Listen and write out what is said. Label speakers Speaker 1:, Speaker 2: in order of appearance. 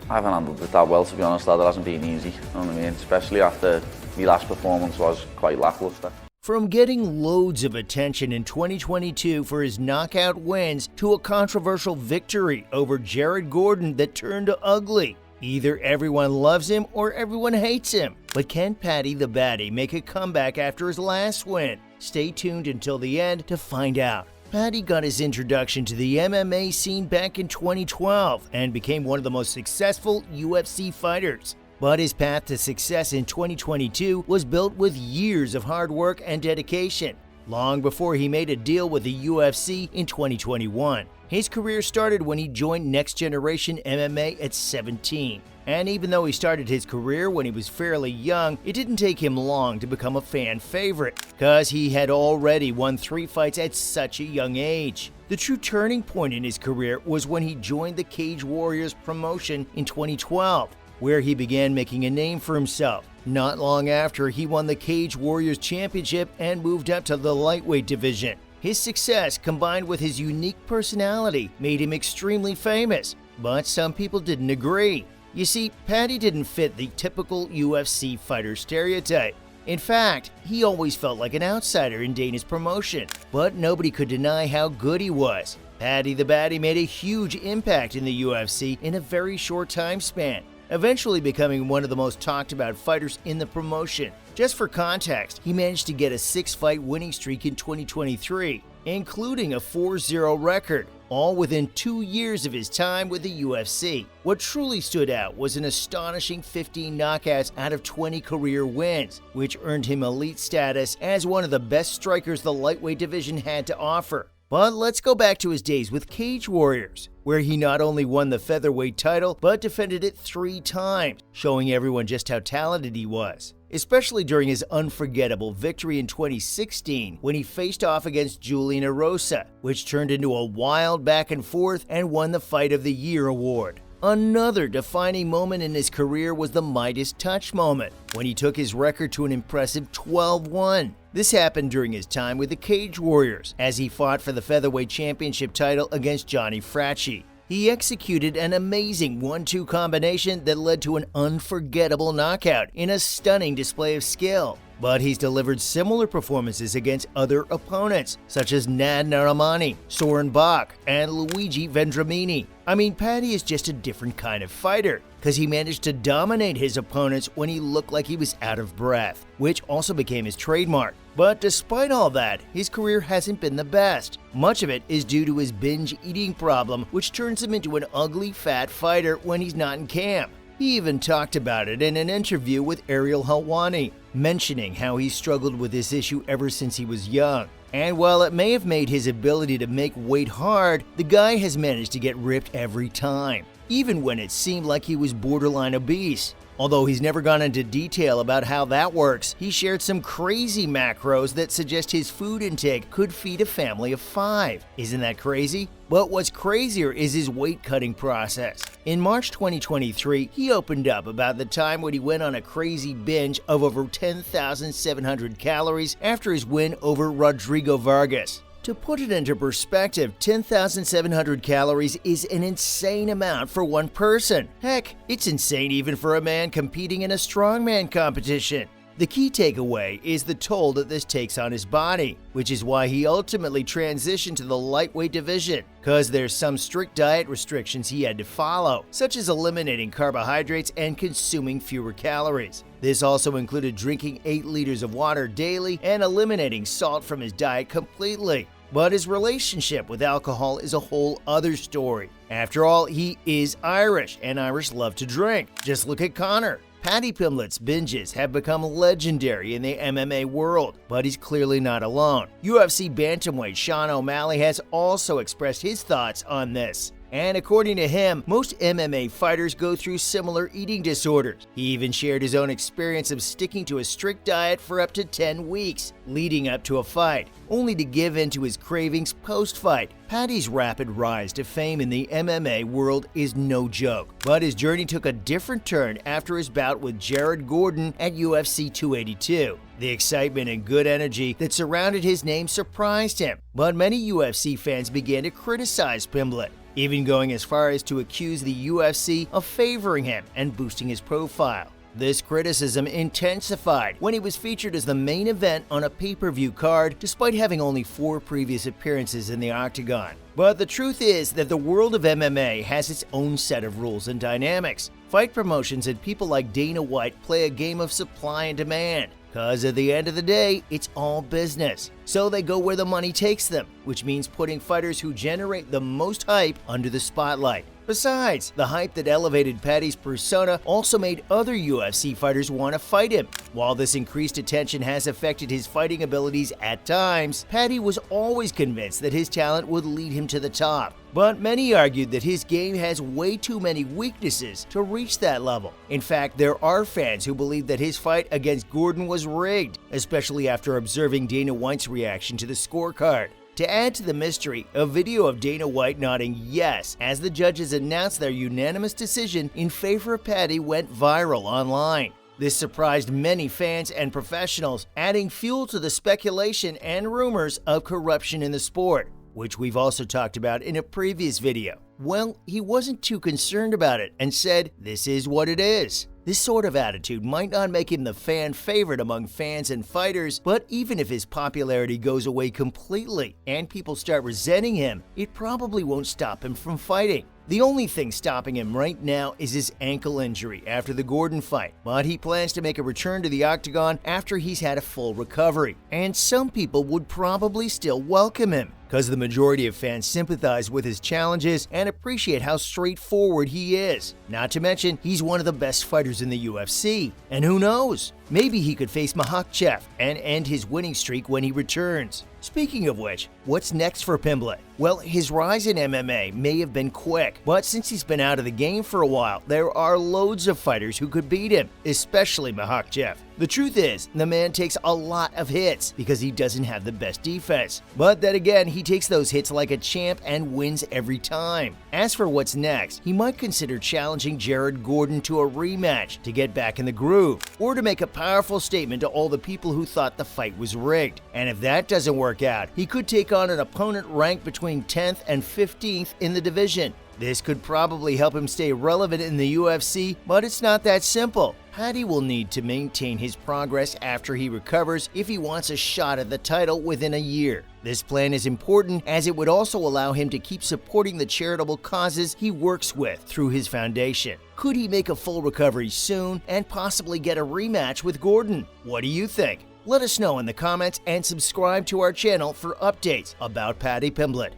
Speaker 1: I haven't handled it that well, to be honest, lad. It hasn't been easy, you know what I mean? Especially after my last performance was quite lackluster.
Speaker 2: From getting loads of attention in 2022 for his knockout wins to a controversial victory over Jared Gordon that turned ugly. Either everyone loves him or everyone hates him. But can Paddy the Baddy make a comeback after his last win? Stay tuned until the end to find out. Paddy got his introduction to the MMA scene back in 2012 and became one of the most successful UFC fighters. But his path to success in 2022 was built with years of hard work and dedication, long before he made a deal with the UFC in 2021. His career started when he joined Next Generation MMA at 17. And even though he started his career when he was fairly young, it didn't take him long to become a fan favorite, cause he had already won 3 fights at such a young age. The true turning point in his career was when he joined the Cage Warriors promotion in 2012, where he began making a name for himself. Not long after, he won the Cage Warriors Championship and moved up to the lightweight division. His success, combined with his unique personality, made him extremely famous, but some people didn't agree. You see, Paddy didn't fit the typical UFC fighter stereotype. In fact, he always felt like an outsider in Dana's promotion, but nobody could deny how good he was. Paddy the Baddy made a huge impact in the UFC in a very short time span, eventually becoming one of the most talked about fighters in the promotion. Just for context, he managed to get a 6-fight winning streak in 2023, including a 4-0 record, all within 2 years of his time with the UFC. What truly stood out was an astonishing 15 knockouts out of 20 career wins, which earned him elite status as one of the best strikers the lightweight division had to offer. But let's go back to his days with Cage Warriors, where he not only won the featherweight title, but defended it 3 times, showing everyone just how talented he was. Especially during his unforgettable victory in 2016 when he faced off against Julian Erosa, which turned into a wild back and forth and won the Fight of the Year award. Another defining moment in his career was the Midas Touch moment, when he took his record to an impressive 12-1. This happened during his time with the Cage Warriors, as he fought for the featherweight championship title against Johnny Fracci. He executed an amazing 1-2 combination that led to an unforgettable knockout in a stunning display of skill. But he's delivered similar performances against other opponents, such as Nad Narimani, Soren Bach, and Luigi Vendramini. I mean, Paddy is just a different kind of fighter, because he managed to dominate his opponents when he looked like he was out of breath, which also became his trademark. But despite all that, his career hasn't been the best. Much of it is due to his binge eating problem, which turns him into an ugly, fat fighter when he's not in camp. He even talked about it in an interview with Ariel Helwani, mentioning how he struggled with this issue ever since he was young. And while it may have made his ability to make weight hard, the guy has managed to get ripped every time, even when it seemed like he was borderline obese. Although he's never gone into detail about how that works, he shared some crazy macros that suggest his food intake could feed a family of 5. Isn't that crazy? But what's crazier is his weight cutting process. In March 2023, he opened up about the time when he went on a crazy binge of over 10,700 calories after his win over Rodrigo Vargas. To put it into perspective, 10,700 calories is an insane amount for one person. Heck, it's insane even for a man competing in a strongman competition. The key takeaway is the toll that this takes on his body, which is why he ultimately transitioned to the lightweight division, cause there's some strict diet restrictions he had to follow, such as eliminating carbohydrates and consuming fewer calories. This also included drinking 8 liters of water daily and eliminating salt from his diet completely. But his relationship with alcohol is a whole other story. After all, he is Irish, and Irish love to drink. Just look at Connor. Paddy Pimblett's binges have become legendary in the MMA world, but he's clearly not alone. UFC bantamweight Sean O'Malley has also expressed his thoughts on this. And according to him, most MMA fighters go through similar eating disorders. He even shared his own experience of sticking to a strict diet for up to 10 weeks, leading up to a fight, only to give in to his cravings post-fight. Paddy's rapid rise to fame in the MMA world is no joke, but his journey took a different turn after his bout with Jared Gordon at UFC 282. The excitement and good energy that surrounded his name surprised him, but many UFC fans began to criticize Pimblett. even going as far as to accuse the UFC of favoring him and boosting his profile. This criticism intensified when he was featured as the main event on a pay-per-view card despite having only 4 previous appearances in the octagon. But the truth is that the world of MMA has its own set of rules and dynamics. Fight promotions and people like Dana White play a game of supply and demand, because at the end of the day, it's all business. So they go where the money takes them, which means putting fighters who generate the most hype under the spotlight. Besides, the hype that elevated Paddy's persona also made other UFC fighters want to fight him. While this increased attention has affected his fighting abilities at times, Paddy was always convinced that his talent would lead him to the top. But many argued that his game has way too many weaknesses to reach that level. In fact, there are fans who believe that his fight against Gordon was rigged, especially after observing Dana White's reaction to the scorecard. To add to the mystery, a video of Dana White nodding yes as the judges announced their unanimous decision in favor of Paddy went viral online. This surprised many fans and professionals, adding fuel to the speculation and rumors of corruption in the sport, which we've also talked about in a previous video. Well, he wasn't too concerned about it and said, "This is what it is." This sort of attitude might not make him the fan favorite among fans and fighters, but even if his popularity goes away completely and people start resenting him, it probably won't stop him from fighting. The only thing stopping him right now is his ankle injury after the Gordon fight, but he plans to make a return to the octagon after he's had a full recovery. And some people would probably still welcome him, because the majority of fans sympathize with his challenges and appreciate how straightforward he is. Not to mention, he's one of the best fighters in the UFC. And who knows? Maybe he could face Makhachev and end his winning streak when he returns. Speaking of which, what's next for Pimblett? Well, his rise in MMA may have been quick, but since he's been out of the game for a while, there are loads of fighters who could beat him, especially Makhachev. The truth is, the man takes a lot of hits because he doesn't have the best defense. But then again, he takes those hits like a champ and wins every time. As for what's next, he might consider challenging Jared Gordon to a rematch to get back in the groove, or to make a powerful statement to all the people who thought the fight was rigged. And if that doesn't work out, he could take on an opponent ranked between 10th and 15th in the division. This could probably help him stay relevant in the UFC, but it's not that simple. Paddy will need to maintain his progress after he recovers if he wants a shot at the title within a year. This plan is important as it would also allow him to keep supporting the charitable causes he works with through his foundation. Could he make a full recovery soon and possibly get a rematch with Gordon? What do you think? Let us know in the comments and subscribe to our channel for updates about Paddy Pimblett.